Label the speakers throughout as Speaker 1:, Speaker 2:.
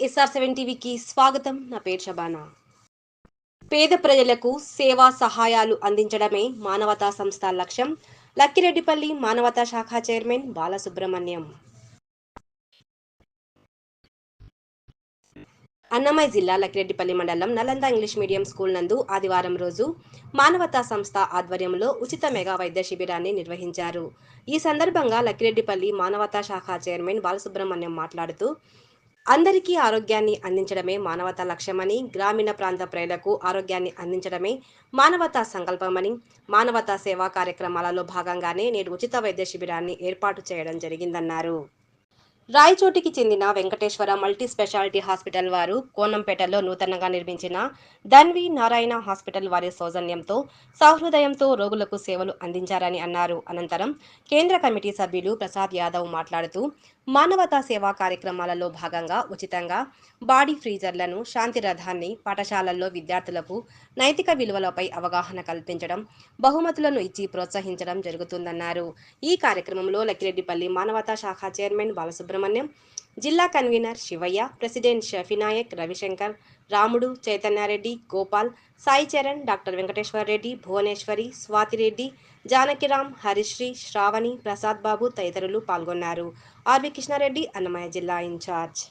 Speaker 1: SR7 టీవీకి స్వాగతం. నా పేరు శబానా. పేద ప్రజలకు సేవా సహాయాలు అందించడమే మానవతా సంస్థ లక్ష్యం. లక్కిరెడ్డిపల్లి మానవతా శాఖ చైర్మన్ బాలసుబ్రహ్మణ్యం. అన్నమయ్య జిల్లా లక్కిరెడ్డిపల్లి మండలం నలంద ఇంగ్లీష్ మీడియం స్కూల్ నందు ఆదివారం రోజు మానవతా సంస్థ ఆధ్వర్యంలో ఉచిత మెగా వైద్య శిబిరాన్ని నిర్వహించారు. ఈ సందర్భంగా లక్కిరెడ్డిపల్లి మానవతా శాఖ చైర్మన్ బాలసుబ్రహ్మణ్యం మాట్లాడుతూ అందరికీ ఆరోగ్యాన్ని అందించడమే మానవతా లక్ష్యమని, గ్రామీణ ప్రాంత ప్రజలకు ఆరోగ్యాన్ని అందించడమే మానవతా సంకల్పమని, మానవతా సేవా కార్యక్రమాలలో భాగంగానే నేడు ఉచిత వైద్య శిబిరాన్ని ఏర్పాటు చేయడం జరిగిందన్నారు. రాయచోటికి చెందిన వెంకటేశ్వర మల్టీ స్పెషాలిటీ హాస్పిటల్ వారు కోనంపేటలో నూతనంగా నిర్మించిన ధన్వి నారాయణ హాస్పిటల్ వారి సౌజన్యంతో సహృదయంతో రోగులకు సేవలు అందించారని అన్నారు. అనంతరం కేంద్ర కమిటీ సభ్యులు ప్రసాద్ యాదవ్ మాట్లాడుతూ మానవతా సేవా కార్యక్రమాలలో భాగంగా ఉచితంగా బాడీ ఫ్రీజర్లను, శాంతి రథాన్ని, పాఠశాలల్లో విద్యార్థులకు నైతిక విలువలపై అవగాహన కల్పించడం, బహుమతులను ఇచ్చి ప్రోత్సహించడం జరుగుతుందన్నారు. ఈ కార్యక్రమంలో లక్కిరెడ్డిపల్లి మానవతా శాఖ చైర్మన్ బాలసుబ్రహ్మణ్యం, జిల్లా కన్వీనర్ శివయ్య, ప్రెసిడెంట్ షఫీనాయక్, రవిశంకర్, రాముడు, చైతన్యారెడ్డి, గోపాల్, సాయి చరణ్, డాక్టర్ వెంకటేశ్వర రెడ్డి, భువనేశ్వరి, స్వాతిరెడ్డి, జానకిరామ్, హరిశ్రీ, శ్రావణి, ప్రసాద్ బాబు తదితరులు పాల్గొన్నారు. ఆర్వి కృష్ణారెడ్డి, అన్నమయ్య జిల్లా ఇన్ఛార్జ్.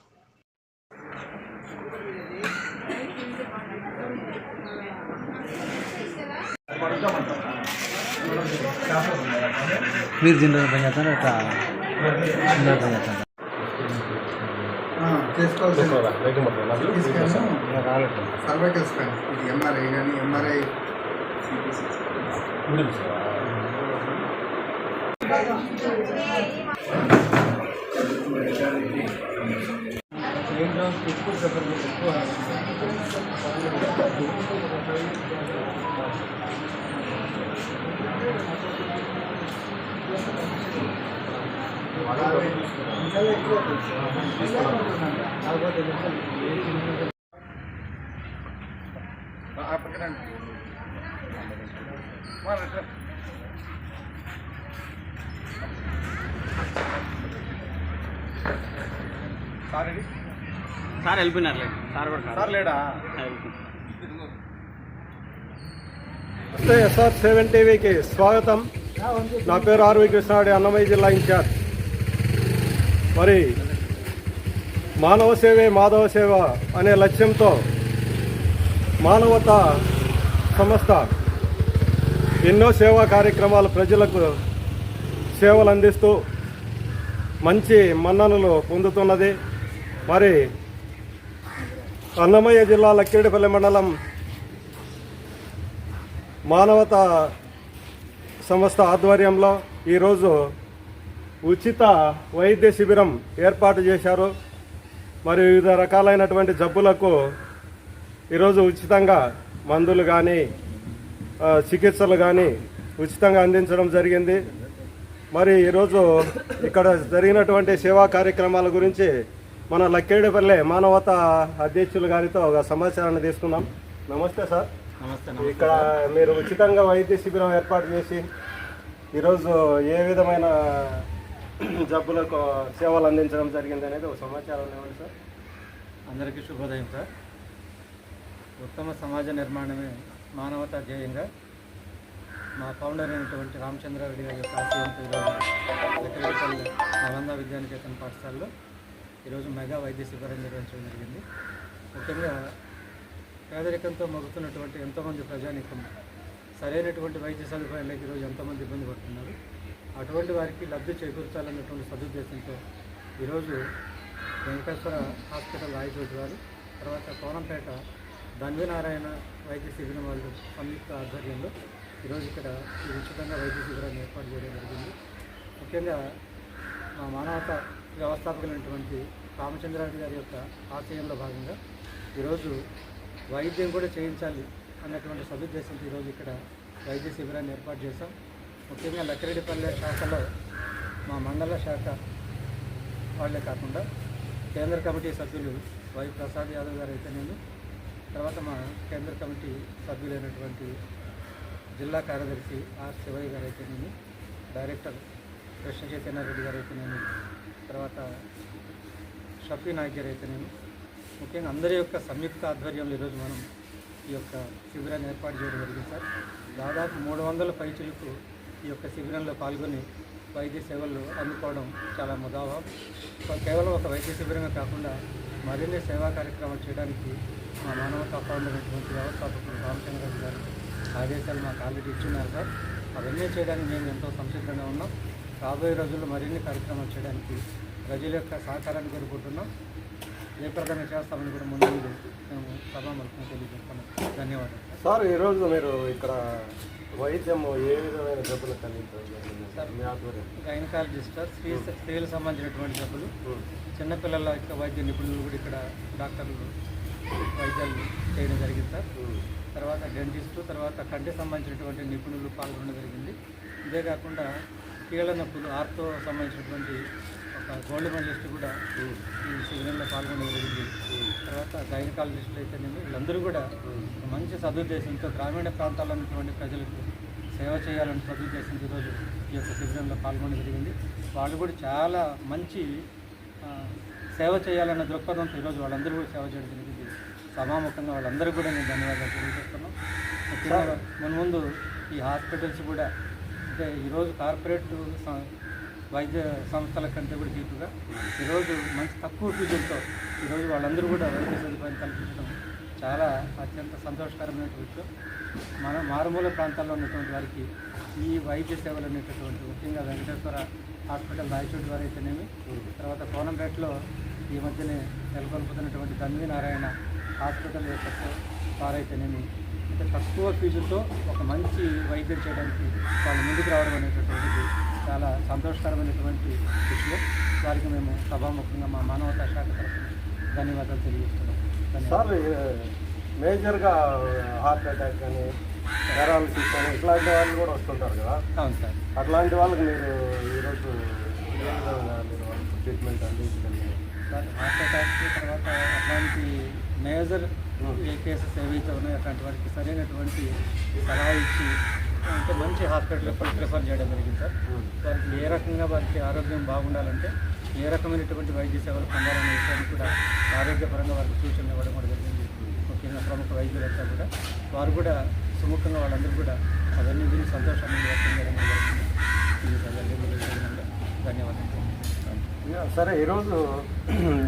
Speaker 2: మీరు జిందర్ పని చేస్తారా అట్లా జిందర్ పని చేస్తారా
Speaker 3: సర్వైకల్ స్కాన్ ఇది ఎంఆర్ఐ కానీ ఎంఆర్ఐ
Speaker 2: సార్ వెళ్ళిపోయినారు. సార్ లేడా?
Speaker 4: SR7 టీవీకి స్వాగతం. నా పేరు ఆర్వి కృష్ణారెడ్డి, అన్నమయ్య జిల్లా ఇన్ఛార్జ్. మరి మానవ సేవే మాధవ సేవ అనే లక్ష్యంతో మానవతా సంస్థ ఎన్నో సేవా కార్యక్రమాలు ప్రజలకు సేవలు అందిస్తూ మంచి మన్ననలు పొందుతున్నది. మరి అన్నమయ్య జిల్లా లక్కిరెడ్డిపల్లి మండలం మానవతా సంస్థ ఆధ్వర్యంలో ఈరోజు ఉచిత వైద్య శిబిరం ఏర్పాటు చేశారు. మరి వివిధ రకాలైనటువంటి జబ్బులకు ఈరోజు ఉచితంగా మందులు కానీ చికిత్సలు కానీ ఉచితంగా అందించడం జరిగింది. మరి ఈరోజు ఇక్కడ జరిగినటువంటి సేవా కార్యక్రమాల గురించి మన లక్కిరెడ్డిపల్లి మానవతా అధ్యక్షులు గారితో ఒక సమాచారాన్ని తీసుకుందాం. నమస్తే సార్.
Speaker 2: నమస్తే.
Speaker 4: ఇక్కడ మీరు ఉచితంగా వైద్య శిబిరం ఏర్పాటు చేసి ఈరోజు ఏ విధమైన జబ్బులకు సేవలు అందించడం జరిగింది అనేది ఒక సమాచారం ఇవ్వండి సార్.
Speaker 2: అందరికీ శుభోదయం సార్. ఉత్తమ సమాజ నిర్మాణమే మానవతా ధ్యేయంగా మా ఫౌండర్ అయినటువంటి రామచంద్రారెడ్డి గారి యొక్క ఆశయంతో ఈరోజు లక్కిరెడ్డిపల్లి నలంద విద్యానికేతన్ పాఠశాలలో ఈరోజు మెగా వైద్య శిబిరం నిర్వహించడం జరిగింది. ముఖ్యంగా పేదరికంతో మగ్గుతున్నటువంటి ఎంతోమంది ప్రజానీకం సరైనటువంటి వైద్య సదుపాయాలకి ఈరోజు ఎంతోమంది ఇబ్బంది పడుతున్నారు. అటువంటి వారికి లబ్ధి చేకూర్చాలన్నటువంటి సదుద్దేశంతో ఈరోజు వెంకటేశ్వర హాస్పిటల్ రాయచోటి వారు, తర్వాత కోనంపేట ధన్వి నారాయణ వైద్య శిబిరం వాళ్ళు సంయుక్త ఆధ్వర్యంలో ఈరోజు ఇక్కడ ఈ ఉచితంగా వైద్య శిబిరాన్ని ఏర్పాటు చేయడం జరిగింది. ముఖ్యంగా మా మానవతా వ్యవస్థాపకులైనటువంటి రామచంద్రారెడ్డి గారి యొక్క ఆశయంలో భాగంగా ఈరోజు వైద్యం కూడా చేయించాలి అన్నటువంటి సదుద్దేశంతో ఈరోజు ఇక్కడ వైద్య శిబిరాన్ని ఏర్పాటు చేశాం. ముఖ్యంగా లక్కిరెడ్డిపల్లి శాఖలో మా మండల శాఖ వాళ్ళే కాకుండా కేంద్ర కమిటీ సభ్యులు వై ప్రసాద్ యాదవ్ గారు అయితేనేమి, తర్వాత మా కేంద్ర కమిటీ సభ్యులైనటువంటి జిల్లా కార్యదర్శి ఆర్ శివయ్య గారు అయితేనేమి, డైరెక్టర్ కృష్ణ చైతన్యారెడ్డి గారు అయితేనేమి, తర్వాత షఫీ నాయక్ గారు అయితేనేమి, ముఖ్యంగా అందరి యొక్క సంయుక్త ఆధ్వర్యంలో ఈరోజు మనం ఈ యొక్క శిబిరాన్ని ఏర్పాటు చేయడం జరిగింది సార్. దాదాపు 300 పైచులకు ఈ యొక్క శిబిరంలో పాల్గొని వైద్య సేవలు అందుకోవడం చాలా ముదావం. కేవలం ఒక వైద్య శిబిరంగా కాకుండా మరిన్ని సేవా కార్యక్రమాలు చేయడానికి మా మానవతా ఫౌండర్ అయినటువంటి వ్యవస్థాపకులు రామచంద్ర గారు ఆదేశాలు మాకు ఆల్రెడీ ఇచ్చున్నారు సార్. అవన్నీ చేయడానికి మేము ఎంతో సంసిద్ధంగా ఉన్నాం. రాబోయే రోజుల్లో మరిన్ని కార్యక్రమాలు చేయడానికి ప్రజల యొక్క సహకారాన్ని కోరుకుంటున్నాం. జయప్రదంగా చేస్తామని కూడా ముందు మేము సభాముఖంగా తెలియజేస్తున్నాం. ధన్యవాదాలు
Speaker 4: సార్. ఈరోజు మీరు ఇక్కడ వైద్యం ఏ విధమైన జబ్బులు కలిగించారు
Speaker 2: సార్?
Speaker 4: మీ ఆధ్వర్యం
Speaker 2: గైనకాలజిస్ట్ సార్, స్త్రీలకు సంబంధించినటువంటి జబ్బులు, చిన్నపిల్లల యొక్క వైద్య నిపుణులు కూడా ఇక్కడ డాక్టర్లు వైద్యాలు చేయడం జరిగింది సార్. తర్వాత డెంటిస్టు, తర్వాత కంటికి సంబంధించినటువంటి నిపుణులు పాల్గొనడం జరిగింది. ఇదే కాకుండా కీళ్ళ నొప్పులు, ఆర్తో సంబంధించినటువంటి ఒక గోల్డ్ మెడలిస్ట్ కూడా ఈ శిబిరంలో పాల్గొనడం జరిగింది. తర్వాత గైనకాలజిస్టులు అయితేనేమి వీళ్ళందరూ కూడా మంచి సదుద్దేశంతో గ్రామీణ ప్రాంతాల్లో ఉన్నటువంటి ప్రజలకు సేవ చేయాలని సదుద్దేశంతో ఈరోజు ఈ యొక్క శిబిరంలో పాల్గొనడం జరిగింది. వాళ్ళు కూడా చాలా మంచి సేవ చేయాలన్న దృక్పథంతో ఈరోజు వాళ్ళందరూ కూడా సేవ చేయడం జరిగింది. సభాముఖంగా వాళ్ళందరూ కూడా నేను ధన్యవాదాలు తెలియజేస్తున్నాం. ముఖ్యంగా మన ముందు ఈ హాస్పిటల్స్ కూడా అంటే ఈరోజు కార్పొరేట్ వైద్య సంస్థల కంటే కూడా దీటుగా ఈరోజు మంచి తక్కువ ఫీజులతో ఈరోజు వాళ్ళందరూ కూడా వైద్య సదుపాయం కల్పించడం చాలా అత్యంత సంతోషకరమైన విషయం. మన మారుమూల ప్రాంతాల్లో ఉన్నటువంటి వారికి ఈ వైద్య సేవలు అనేటటువంటి ముఖ్యంగా వెంకటేశ్వర హాస్పిటల్ రాయచోటి వారు అయితేనేమి, తర్వాత కోనంపేటలో ఈ మధ్యనే నెలకొల్పుతున్నటువంటి ధన్వి నారాయణ హాస్పిటల్ యొక్క వారైతేనేమి అంటే తక్కువ ఫీజులతో ఒక మంచి వైద్యం చేయడానికి వాళ్ళు ముందుకు రావడం అనేటటువంటిది చాలా సంతోషకరమైనటువంటి విషయం. వారికి మేము సభాముఖంగా మా మానవతా శాఖ తరఫున ధన్యవాదాలు తెలియజేస్తున్నాం.
Speaker 4: సార్, మేజర్గా హార్ట్ అటాక్ కానీ పారాలసిస్ కానీ ఇట్లాంటి వాళ్ళు కూడా వస్తుంటారు కదా.
Speaker 2: అవును సార్.
Speaker 4: అట్లాంటి వాళ్ళకి మీరు ఈరోజు ఏ విధంగా మీరు ట్రీట్మెంట్ అందించగలిగారు
Speaker 2: సార్? హార్ట్ అటాక్ తర్వాత అట్లాంటి మేజర్ ఏ కేసెస్ ఏవైతే ఉన్నాయో అట్లాంటి వారికి సరైనటువంటి సలహా ఇచ్చి అంటే మంచి హాస్పిటల్ ప్రిఫర్ చేయడం జరిగింది సార్. వారికి ఏ రకంగా వారికి ఆరోగ్యం బాగుండాలంటే ఏ రకమైనటువంటి వైద్య సేవలు పొందాలనే విషయాన్ని కూడా ఆరోగ్యపరంగా వారికి సూచనలు ఇవ్వడం కూడా జరిగింది. ముఖ్యంగా ప్రముఖ వైద్యులంతా కూడా వారు కూడా సుముఖంగా వాళ్ళందరూ కూడా అవన్నీ విని సంతోషాన్ని వ్యక్తం చేయడం జరిగింది. ధన్యవాదాలు.
Speaker 4: సరే,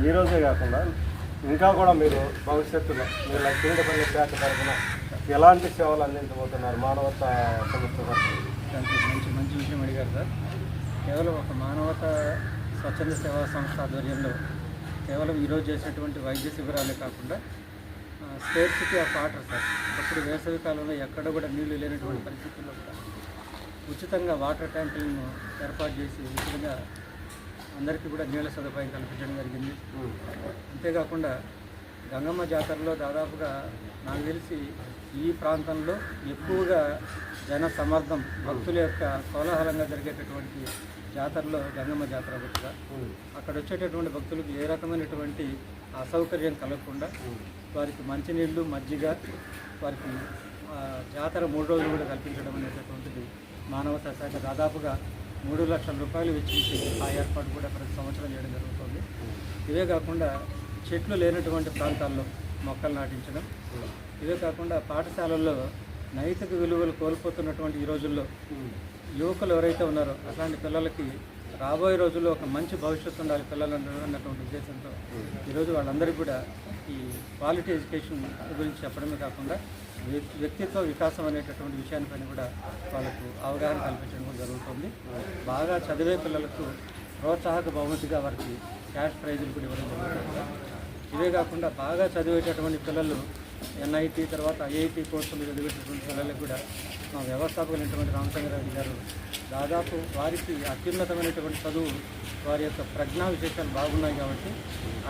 Speaker 4: ఈరోజే కాకుండా ఇంకా కూడా మీరు భవిష్యత్తులో మీరు లక్ష్మీపల్లి శాఖ తరఫున ఎలాంటి సేవలు అందించబోతున్నారు మానవతా సంస్థ తరఫున?
Speaker 2: మంచి విషయం అడిగారు సార్. కేవలం ఒక మానవతా స్వచ్ఛంద సేవా సంస్థ ఆధ్వర్యంలో కేవలం ఈరోజు చేసినటువంటి వైద్య శిబిరాలే కాకుండా స్టేట్స్కి ఆఫ్ వాటర్ సార్. అప్పుడు వేసవి కాలంలో ఎక్కడ కూడా నీళ్లు లేనటువంటి పరిస్థితుల్లో కూడా ఉచితంగా వాటర్ ట్యాంకులను ఏర్పాటు చేసి ఉచితంగా అందరికీ కూడా నీళ్ళ సదుపాయం కల్పించడం జరిగింది. అంతేకాకుండా గంగమ్మ జాతరలో దాదాపుగా నాకు తెలిసి ఈ ప్రాంతంలో ఎక్కువగా జన సమర్థం భక్తుల యొక్క కోలాహలంగా జరిగేటటువంటి జాతరలో గంగమ్మ జాతర ఒకటిగా అక్కడ వచ్చేటటువంటి భక్తులకు ఏ రకమైనటువంటి అసౌకర్యం కలగకుండా వారికి మంచినీళ్ళు, మజ్జిగ, వారికి జాతర 3 రోజులు కూడా కల్పించడం అనేటటువంటిది మానవతా శాఖ దాదాపుగా 3 లక్షల రూపాయలు వెచ్చించి ఆ ఏర్పాటు కూడా ప్రతి సంవత్సరం చేయడం జరుగుతుంది. ఇవే కాకుండా చెట్లు లేనటువంటి ప్రాంతాల్లో మొక్కలు నాటించడం, ఇవే కాకుండా పాఠశాలల్లో నైతిక విలువలు కోల్పోతున్నటువంటి ఈ రోజుల్లో యువకులు ఎవరైతే ఉన్నారో అట్లాంటి పిల్లలకి రాబోయే రోజుల్లో ఒక మంచి భవిష్యత్తు ఉండాలి పిల్లలు అన్నటువంటి ఉద్దేశంతో ఈరోజు వాళ్ళందరికీ కూడా ఈ క్వాలిటీ ఎడ్యుకేషన్ గురించి చెప్పడమే కాకుండా వ్యక్తిత్వ వికాసం అనేటటువంటి విషయానిపైన కూడా వాళ్ళకు అవగాహన కల్పించడం కూడా జరుగుతుంది. బాగా చదివే పిల్లలకు ప్రోత్సాహక బహుమతిగా వారికి క్యాష్ ప్రైజులు కూడా ఇవ్వడం జరుగుతుంది. ఇవే కాకుండా బాగా చదివేటటువంటి పిల్లలు ఎన్ఐటి తర్వాత ఐఐటి కోర్సులు చదివేటటువంటి పిల్లలకు కూడా మా వ్యవస్థాపకులైనటువంటి రామచంద్రారెడ్డి గారు దాదాపు వారికి అత్యున్నతమైనటువంటి చదువు వారి యొక్క ప్రజ్ఞా విశేషాలు బాగున్నాయి కాబట్టి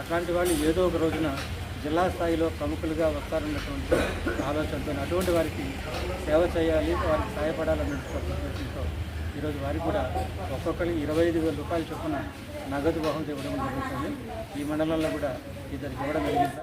Speaker 2: అట్లాంటి వాళ్ళు ఏదో ఒక రోజున జిల్లా స్థాయిలో ప్రముఖులుగా వస్తారన్నటువంటి ఆలోచనతో అటువంటి వారికి సేవ చేయాలి, వారికి సహాయపడాలన్నటువంటి ఉద్దేశంతో ఈరోజు వారికి కూడా ఒక్కొక్కరికి 25,000 రూపాయల చొప్పున నగదు బహుమతి ఇవ్వడం జరుగుతుంది. ఈ మండలంలో కూడా ఇద్దరికి ఇవ్వడం జరిగింది.